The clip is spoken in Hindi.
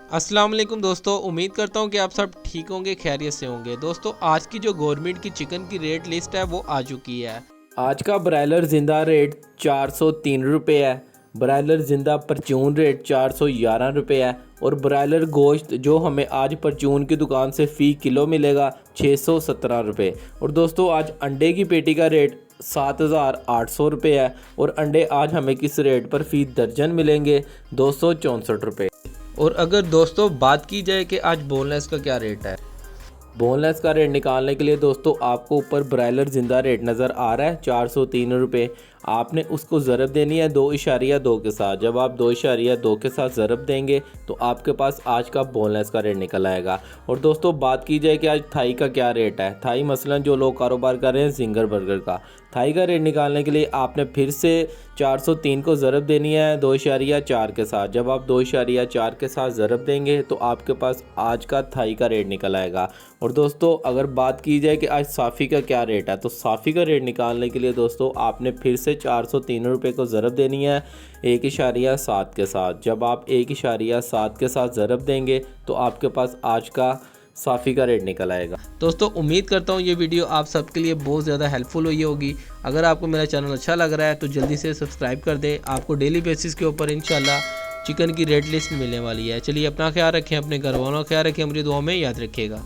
अस्सलाम वालेकुम दोस्तों, उम्मीद करता हूँ कि आप सब ठीक होंगे, खैरियत से होंगे। दोस्तों आज की जो गवर्नमेंट की चिकन की रेट लिस्ट है वो आ चुकी है। आज का ब्रायलर ज़िंदा रेट 403 रुपये है। ब्रायलर ज़िंदा परचून रेट 411 रुपये है। और ब्रायलर गोश्त जो हमें आज परचून की दुकान से फ़ी किलो मिलेगा 617 रुपये। और दोस्तों आज अंडे की पेटी का रेट 7,800 रुपये है। और अंडे आज हमें किस रेट पर फ़ी दर्जन मिलेंगे? 264 रुपये। और अगर दोस्तों बात की जाए कि आज बोनलेस का क्या रेट है। बोनलेस का रेट निकालने के लिए दोस्तों आपको ऊपर ब्रायलर ज़िंदा रेट नज़र आ रहा है 403 रुपये। आपने उसको ज़रब देनी है 2.2 के साथ। जब आप 2.2 के साथ ज़रब देंगे तो आपके पास आज का बोनलेस का रेट निकल आएगा। और दोस्तों बात की जाए कि आज थाई का क्या रेट है। थाई मसलन जो लोग कारोबार कर रहे हैं जिंगर बर्गर का, थाई का रेट निकालने के लिए आपने फिर से 403 को ज़रब देनी है 2.4 के साथ। जब आप 2.4 के साथ ज़रब देंगे तो आपके पास आज का थाई का रेट निकल आएगा। और दोस्तों अगर बात की जाए कि आज साफ़ी का क्या रेट है, तो साफ़ी का रेट निकालने के लिए दोस्तों आपने फिर से 403 रुपये को ज़रब देनी है 1.7 के साथ। जब आप 1.7 के साथ ज़रब देंगे तो आपके पास आज का साफ़ी का रेट निकल आएगा। दोस्तों उम्मीद करता हूँ ये वीडियो आप सबके लिए बहुत ज़्यादा हेल्पफुल हुई होगी। अगर आपको मेरा चैनल अच्छा लग रहा है तो जल्दी से सब्सक्राइब कर दें। आपको डेली बेसिस के ऊपर इंशाल्लाह चिकन की रेट लिस्ट मिलने वाली है। चलिए अपना ख्याल रखें, अपने घर वालों का ख्याल रखें, हमारी दुआ में याद रखिएगा।